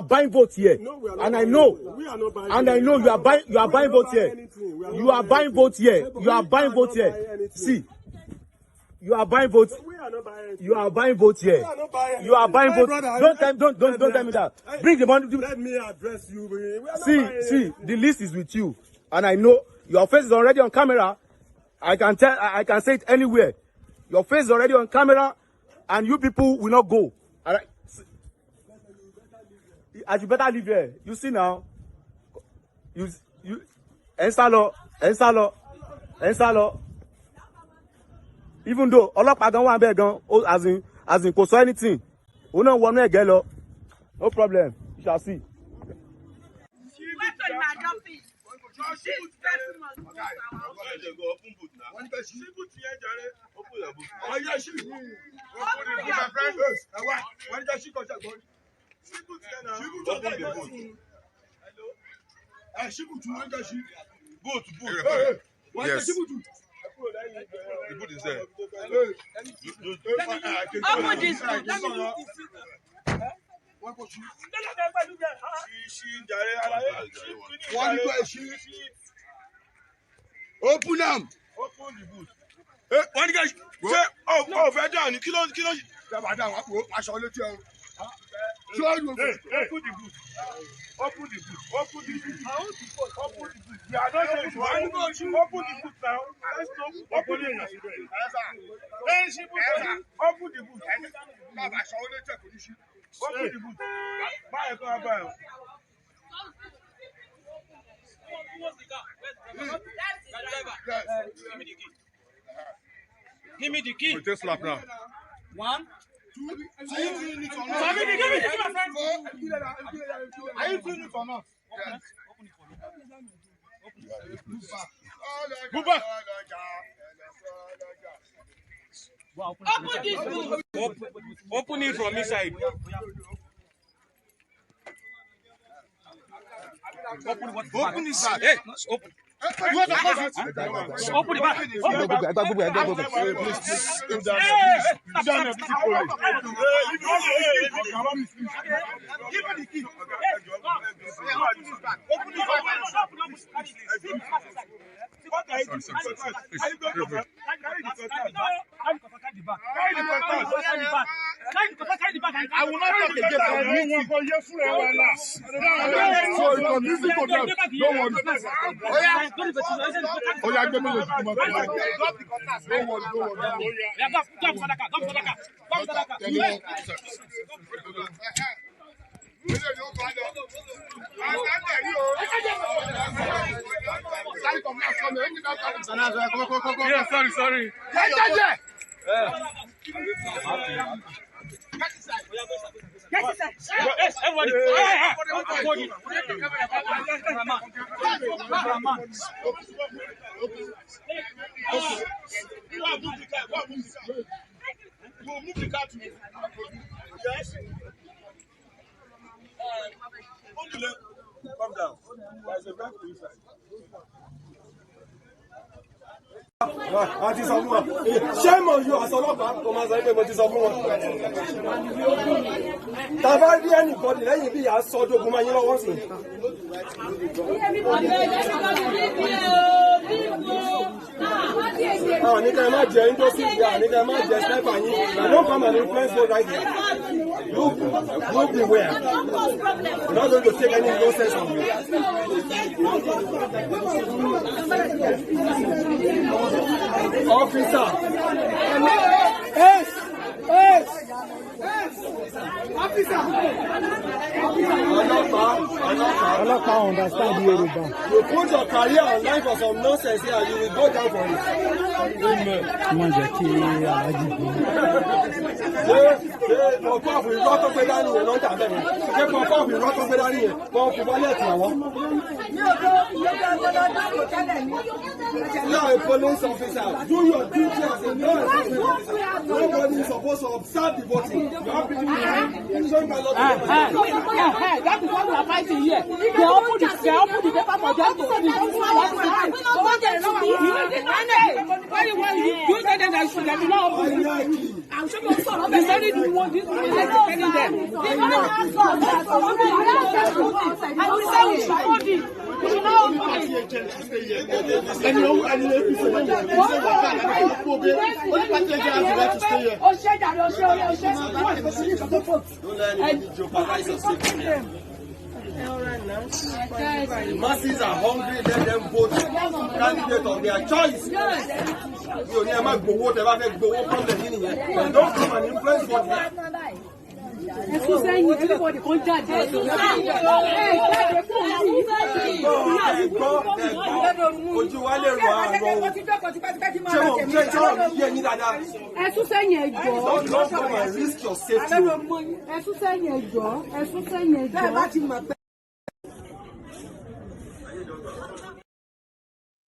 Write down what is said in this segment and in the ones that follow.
buying votes here. No, we are not and buying I know. We are not buying And I know you are buying votes here. You are buying votes here. You are buying votes here. See. You are buying votes. You are buying votes here. You are buying votes. Don't tell me that. Bring the money. Let me address you. See, the list is with you, and I know your face is already on camera. I can say it anywhere. Your face is already on camera, and you people will not go. All right. As you better leave here. You see now. You install. Even though ọlọ́pàá gan wà bẹ́ẹ̀ gan, as in kò sọ anything, òun náà wọnú ẹ̀gẹ́ lọ. No problem, you shall see. Yes. The boot is there. Open them. Open the boot. One guy say, oh, very down. Kill on. Open the boot. Open the boot. We are not saying to open the boot now. Let's stop. Open the boot. Open the boot. Buy a car, buy. Give me the key. We just slap now. 1, 2, 3. Are you doing it or not? Yes. Move back. Open this boot. Open it from inside. Open this back. Hey, open. Open the back. Open the back. Give me the key. Open the back. I will not talk again. So you can listen to them. Don't worry. Oh yeah, give me the Don't worry. Yeah, sorry. Get inside. Yes, everybody. Move the car to me. Yes. Calm down. There's a back inside. Àti sọ fún wa. Shame on you as ọlọ́pàá kò máa sọ pé mo ti sọ fún wọn. Tàbá rí ẹnìbọdì lẹ́yìn bí ìyá sọ́dọ̀gùn máa yín lọ́wọ́ sí. Àníkà ẹ má jẹ industry yìí, àníkà ẹ má jẹ sniper yín. I don't come and influence you right here. Look beware. We're not going to take any nonsense from you. Officer. Officer. Ọlọ́pàá understand Yoruba. You put your career online for some nonsense here, you will go down for it. Wọ́n jẹ́ kí alájí bí. Ṣé pọ̀pọ́ọ̀fù irọ́ tó gbé dání yẹn lọ́jà bẹ́ẹ̀? Ṣé pọ̀pọ́ọ̀fù irọ́ tó gbé dání yẹn? Wọ́n fi wálẹ̀tì àwọn. You are a police officer. Do your duty as a law enforcement. Nobody is supposed to observe the voting. You have people that is what we are fighting here. They open the paper for them to see very well. You tell them that should have been open. He said it, you want this one is defending them. The masses are hungry, let them vote candidate of their choice. You never go whatever they go from the beginning. But don't come and influence what Everybody don't come and risk your safety.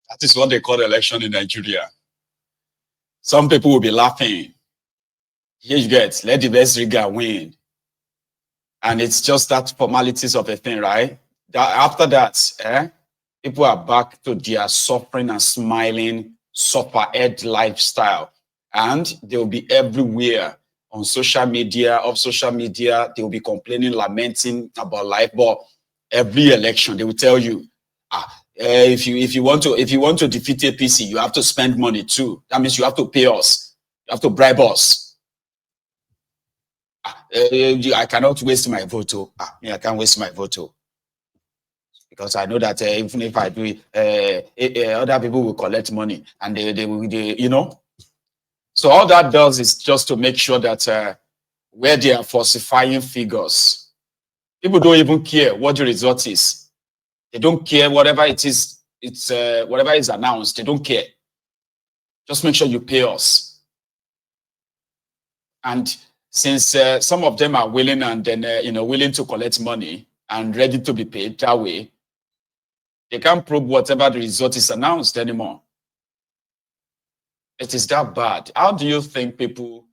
That is what they call election in Nigeria. Some people will be laughing. Here you get, let the best rigger win. And it's just that formalities of a thing, right? After that, people are back to their suffering and smiling, suffer-ed lifestyle. And they will be everywhere on social media, off social media. They will be complaining, lamenting about life. But every election, they will tell you, if you want to defeat APC, you have to spend money too. That means you have to pay us. You have to bribe us. I cannot waste my vote. I can't waste my vote because I know that even if I do it, other people will collect money and they will, you know. So all that does is just to make sure that where they are falsifying figures, people don't even care what the result is. They don't care whatever it is. It's whatever is announced. They don't care. Just make sure you pay us. And since some of them are willing and then willing to collect money and ready to be paid that way, they can't probe whatever the result is announced anymore. It is that bad. How do you think people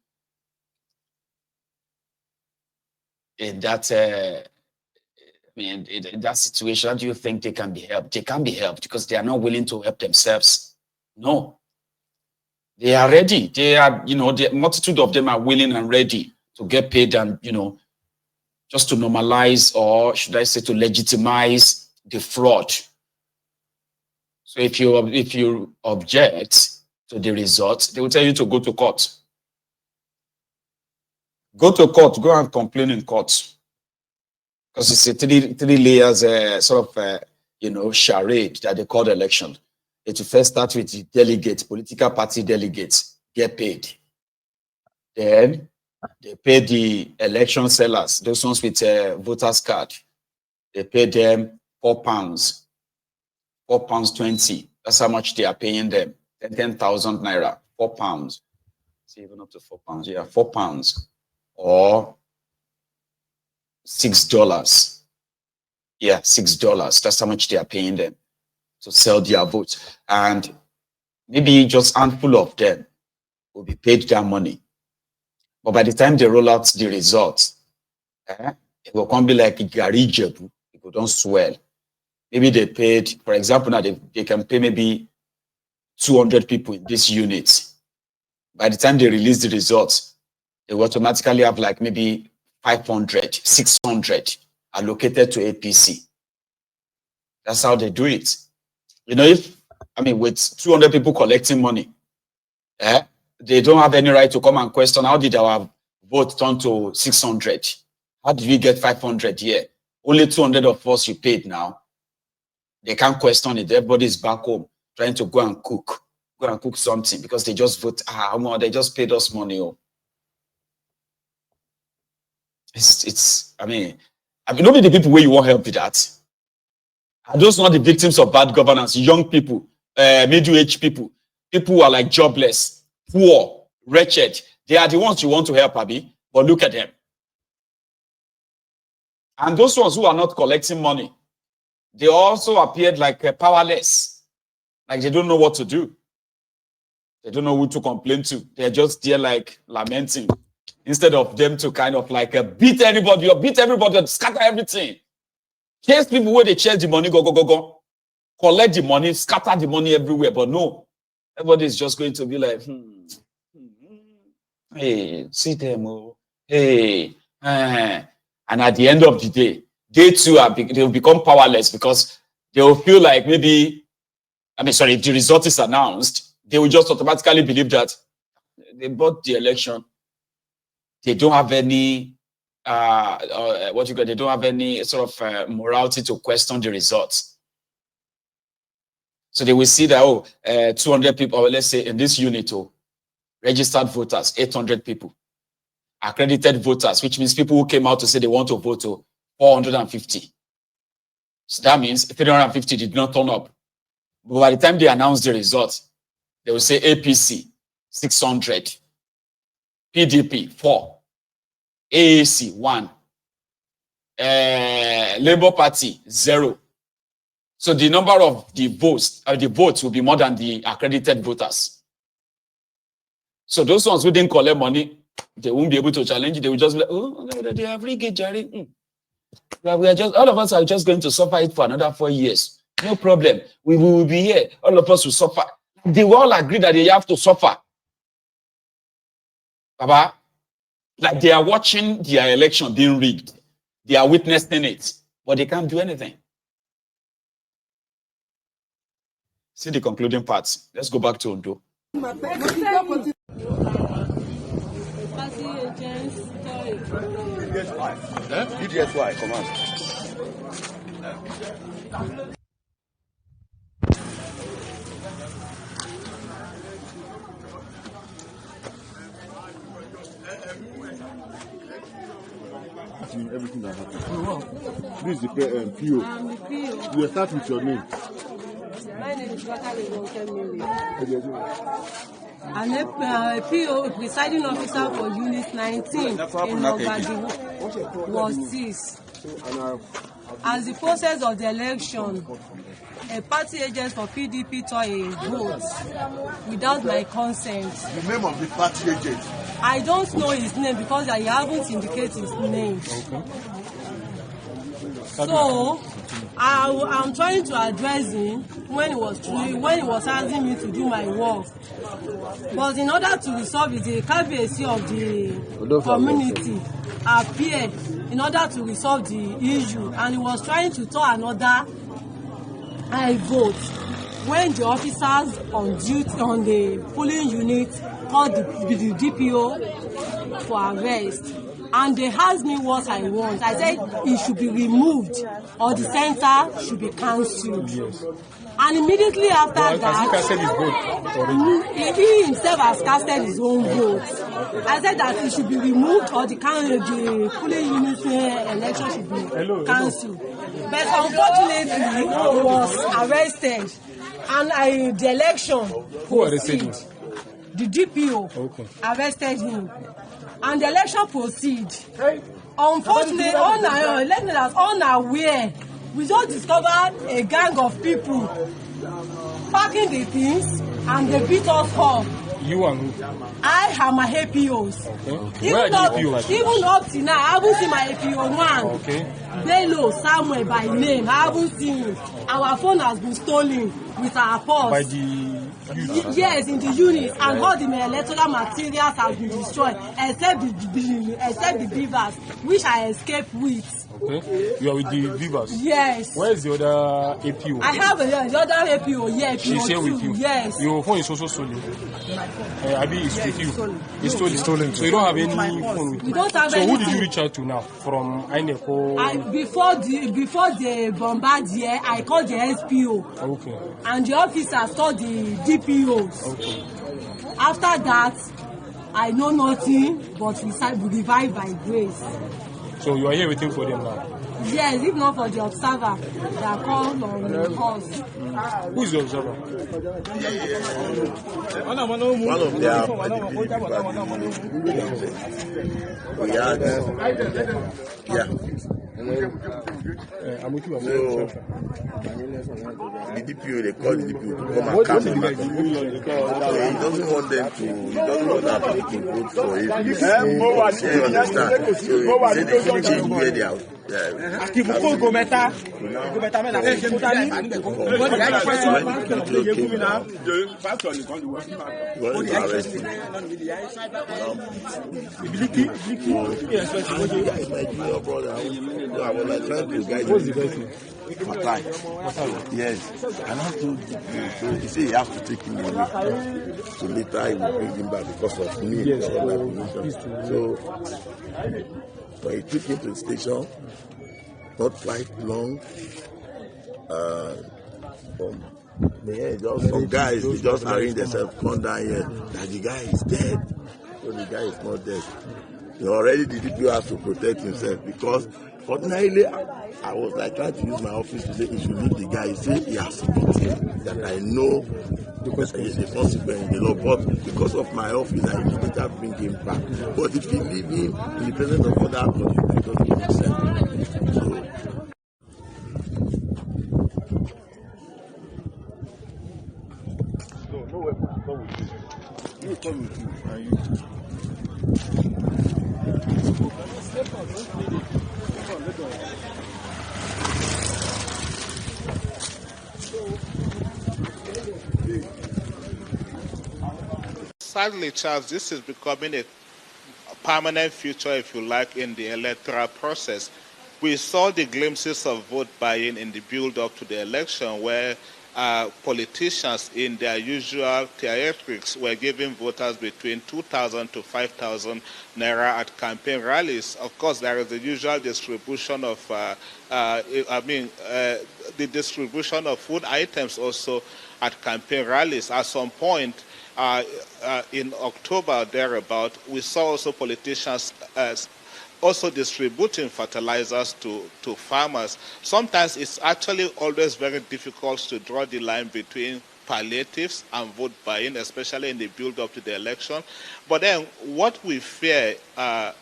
in that in that situation, how do you think they can be helped? They can't be helped because they are not willing to help themselves. No. They are ready. They are, the multitude of them are willing and ready to get paid and, just to normalize, or should I say to legitimize the fraud. So if you object to the results, they will tell you to go to court. Go to court, go and complain in court. Because it's a three layers sort of, charade that they call the election. It will first start with the delegates, political party delegates, get paid. Then they pay the election sellers, those ones with a voter's card. They pay them £4, £4.20. That's how much they are paying them. 10,000 naira, £4. See, even up to £4. Yeah, £4 or $6. Yeah, $6. That's how much they are paying them to sell their votes. And maybe just a handful of them will be paid that money. But by the time they roll out the results, it will come be like Gary Jebu. People don't swell. Maybe they paid, for example, now they can pay maybe 200 people in this unit. By the time they release the results, they will automatically have like maybe 500, 600 allocated to APC. That's how they do it. With 200 people collecting money, they don't have any right to come and question, how did our vote turn to 600? How did we get 500 here? Only 200 of us you paid now. They can't question it. Everybody's back home trying to go and cook something because they just vote. They just paid us money. Nobody the people where you want help with that. Are those not the victims of bad governance? Young people, middle-aged people who are like jobless, poor, wretched. They are the ones you want to help, Abi. But look at them. And those ones who are not collecting money, they also appeared like powerless. Like they don't know what to do. They don't know who to complain to. They're just there like lamenting. Instead of them to kind of like beat everybody or scatter everything. Chase people where they chase the money, go. Collect the money, scatter the money everywhere. But no, everybody is just going to be like, Hey, see them. Oh. Hey. And at the end of the day, they too they'll become powerless because they will feel like maybe, if the result is announced, they will just automatically believe that they bought the election. They don't have any, they don't have any sort of morality to question the results. So they will see that, 200 people, or let's say in this unit, registered voters, 800 people. Accredited voters, which means people who came out to say they want to vote, 450. So that means 350 did not turn up. But by the time they announce the results, they will say APC, 600. PDP, 4. AAC, 1. Labour Party, 0. So the number of the votes will be more than the accredited voters. So those ones who didn't collect money, they won't be able to challenge it. They will just be like, oh, they have rigged, Jerry. We are just, all of us are just going to suffer it for another 4 years. No problem. We will be here. All of us will suffer. They will all agree that they have to suffer. Baba, like they are watching their election being rigged. They are witnessing it, but they can't do anything. See the concluding parts. Let's go back to Ondo. UDSY, command. Everything that happened. This is the PO. I'm the PO. You will start with your name. My name is I'm a PO, presiding officer for Unit 19 in Ogun was seized. As the process of the election, a party agent for PDP took a vote without my consent. The name of the party agent? I don't know his name because I haven't indicated his name. So I'm trying to address him when he was asking me to do my work. But in order to resolve it, the APC of the community appeared in order to resolve the issue, and he was trying to turn another vote when the officers on duty on the polling unit called the DPO for arrest. And they asked me what I want. I said it should be removed or the center should be cancelled. Yes. And immediately after that, he himself has casted his own vote. I said that it should be removed or the polling unit election should be cancelled. But unfortunately, he was arrested, and the election. Who arrested him? The DPO arrested him. And the election proceed. Unfortunately, unaware, we just discovered a gang of people packing the things and they beat us up. You and who? I have my APOs. Okay. Where are the APOs? Even up to now, I haven't seen my APO one. Okay. Bello Samuel by name. I haven't seen him. Our phone has been stolen with our purse. By the yes, in the unit, and all the electoral materials have been destroyed, except the beavers, which I escaped with. Okay, you are with the beavers. Yes. Where is the other APO? I have the other APO. Yes, she's here with you. Yes. Your phone is also stolen. Abi is with you. It's stolen. So you don't have any phone with you. We don't have so anything. Who did you reach out to now from INECO? Before the bombardier, I called the SPO. Okay. And the officers saw the DPOs. Okay. After that, I know nothing, but we revived by grace. So you are here waiting for them now? Yes, if not for the observer that called on us. Who is the observer? One of their we had I'm with you. So the DPO, they call the DPO to come and calm him down. So he doesn't want them to vote for him. You understand? So he said they finish it where they are Yes, and I told him, so he said he has to take him away. So later he will bring him back because of me. Yes, so when he took him to the station, not quite long, some guys, they just arrange themselves, come down here, that the guy is dead. So the guy is not dead. Already the DPO has to protect himself because ordinarily I was like trying to use my office to say he should leave the guy. He said he has to beat him, that I know the consequence in the law, but because of my office I immediately bring him back. But if you leave him in the presence of other prosecutors, he will send him. No weapon, come with you. You come with you, and you. Sadly, Charles, this is becoming a permanent feature, if you like, in the electoral process. We saw the glimpses of vote buying in the build-up to the election where politicians in their usual theatrics were giving voters between 2,000 to 5,000 naira at campaign rallies. Of course, there is the usual distribution of, the distribution of food items also at campaign rallies. At some point in October, thereabout, we saw also politicians also distributing fertilizers to farmers. Sometimes it's actually always very difficult to draw the line between palliatives and vote buying, especially in the build-up to the election. But then what we fear as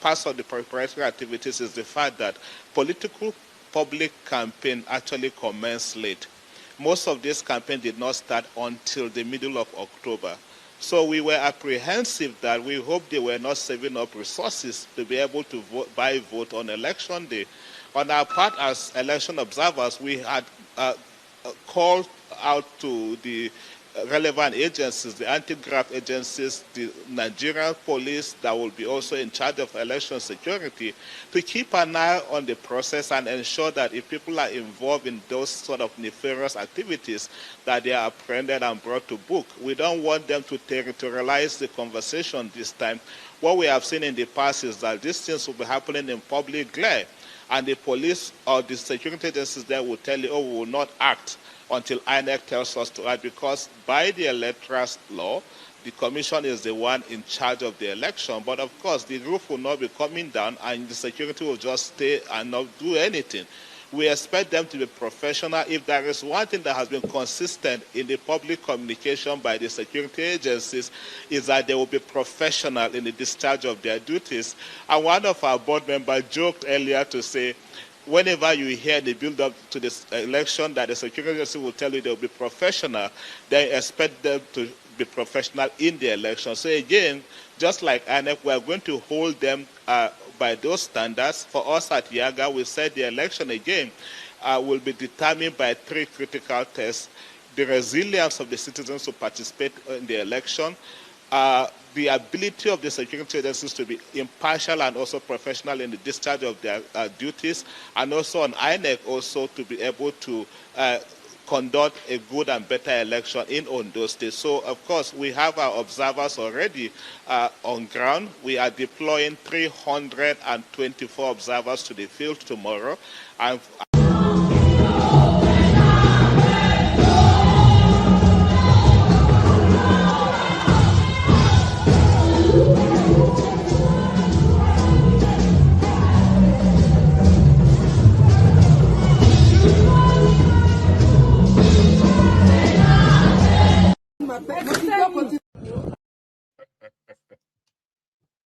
part of the preparatory activities is the fact that political public campaign actually commenced late. Most of this campaign did not start until the middle of October. So we were apprehensive that we hoped they were not saving up resources to be able to buy vote on election day. On our part as election observers, we had called out to the relevant agencies, the anti-graft agencies, the Nigerian police that will be also in charge of election security, to keep an eye on the process and ensure that if people are involved in those sort of nefarious activities, that they are apprehended and brought to book. We don't want them to territorialize the conversation this time. What we have seen in the past is that these things will be happening in public glare, and the police or the security agencies there will tell you, oh, we will not act until INEC tells us to act, because by the electoral law, the commission is the one in charge of the election. But of course, the roof will not be coming down and the security will just stay and not do anything. We expect them to be professional. If there is one thing that has been consistent in the public communication by the security agencies, is that they will be professional in the discharge of their duties. And one of our board members joked earlier to say, whenever you hear the build-up to this election that the security agency will tell you they will be professional, they expect them to be professional in the election. So again, just like INEC, we are going to hold them by those standards. For us at Yaga, we said the election again will be determined by three critical tests: the resilience of the citizens who participate in the election, the ability of the security agencies to be impartial and also professional in the discharge of their duties, and also on INEC also to be able to conduct a good and better election in Ondo State. So, of course, we have our observers already on ground. We are deploying 324 observers to the field tomorrow. And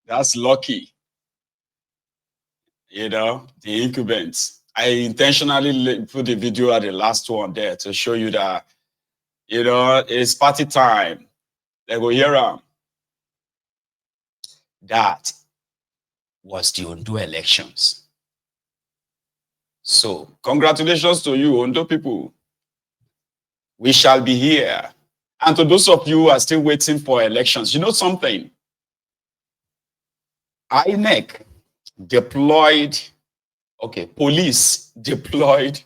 that's lucky. You know, the incumbents. I intentionally put the video at the last one there to show you that, you know, it's party time. They go hear them. That was the Ondo elections. So, congratulations to you, Ondo people. We shall be here. And to those of you who are still waiting for elections, you know something? INEC deployed, police deployed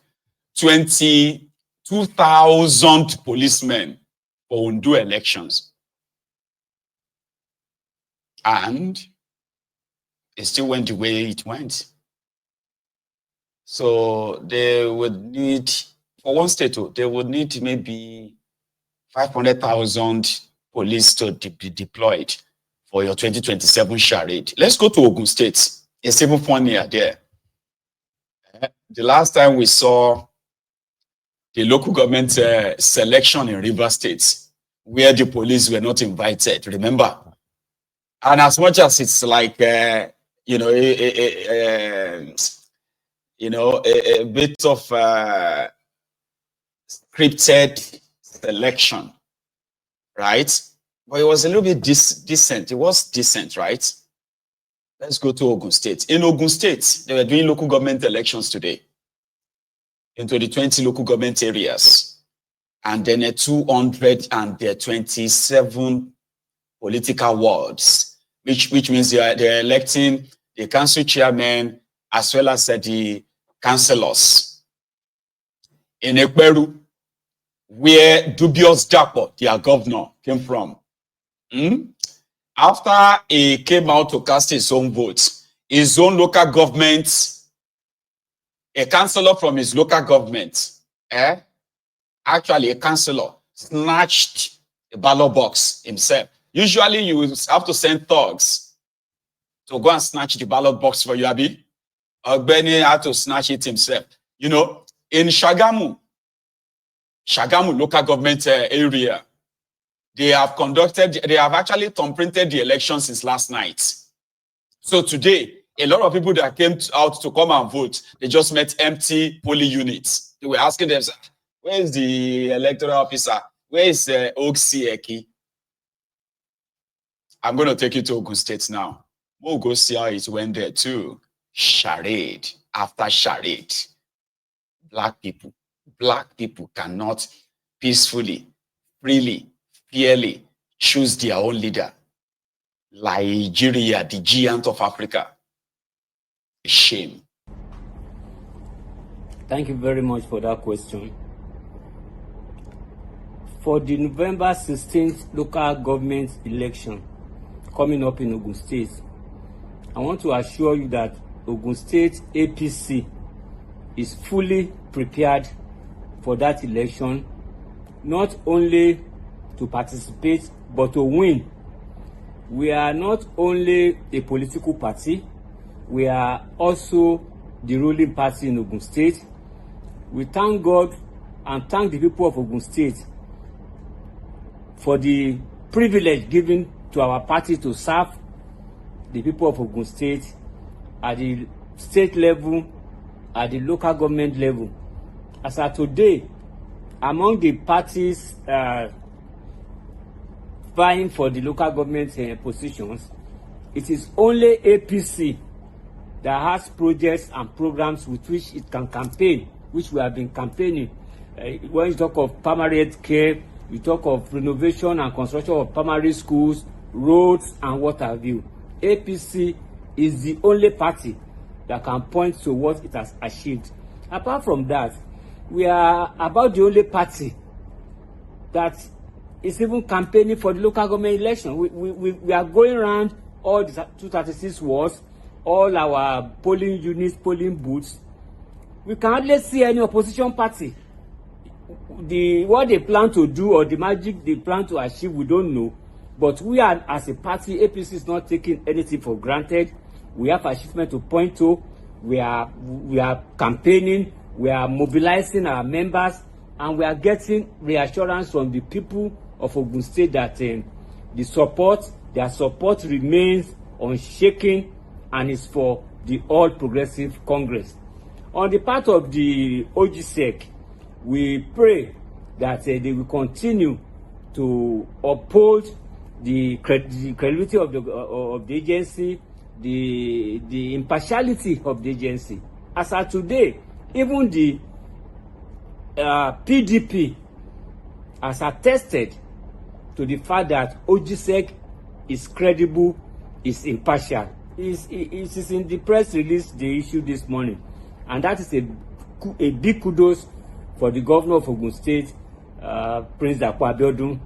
22,000 policemen for Ondo elections. And it still went the way it went. So they would need, for one state, they would need maybe 500,000 police to be deployed for your 2027 charade. Let's go to Ogun State. It's even funnier there. The last time we saw the local government selection in River State, where the police were not invited, remember? And as much as it's like, a bit of scripted selection, right? But it was a little bit decent. It was decent, right? Let's go to Ogun State. In Ogun State, they were doing local government elections today into the 20 local government areas. And then 227 political wards, which means they're electing the council chairman as well as the councillors. In Ekperu, where dubious Japo, their governor, came from. After he came out to cast his own votes, his own local government, a councillor from his local government, actually a councillor, snatched the ballot box himself. Usually you have to send thugs to go and snatch the ballot box for you, Abi. Ogbeni had to snatch it himself. You know, in Shagamu local government area, they have actually thumbprinted the election since last night. So today, a lot of people that came out to come and vote, they just met empty polling units. They were asking themselves, where is the electoral officer? Where is Oksieki? I'm going to take you to Ogun State now. We'll go see how it went there too. Charade after charade. Black people cannot peacefully, freely, fairly choose their own leader. Nigeria, the giant of Africa. A shame. Thank you very much for that question. For the November 16th local government election coming up in Ogun State, I want to assure you that Ogun State APC is fully prepared for that election, not only to participate, but to win. We are not only a political party, we are also the ruling party in Ogun State. We thank God and thank the people of Ogun State for the privilege given to our party to serve the people of Ogun State at the state level, at the local government level. As of today, among the parties vying for the local government positions, it is only APC that has projects and programs with which it can campaign, which we have been campaigning. When you talk of primary health care, you talk of renovation and construction of primary schools, roads, and what have you. APC is the only party that can point to what it has achieved. Apart from that, we are about the only party that is even campaigning for the local government election. We are going around all the 236 wards, all our polling units, polling booths. We can hardly see any opposition party. What they plan to do or the magic they plan to achieve, we don't know. But we are, as a party, APC is not taking anything for granted. We have achievement to point to. We are campaigning. We are mobilizing our members, and we are getting reassurance from the people of Ogun State that their support remains unshaken, and is for the All Progressive Congress. On the part of the OGSEC, we pray that they will continue to uphold the credibility of the agency, the impartiality of the agency. As of today, Even the PDP has attested to the fact that Ojisek is credible, is impartial. It is in the press release they issued this morning, and that is a big kudos for the governor of Ogun State, Prince Dapo Abiodun,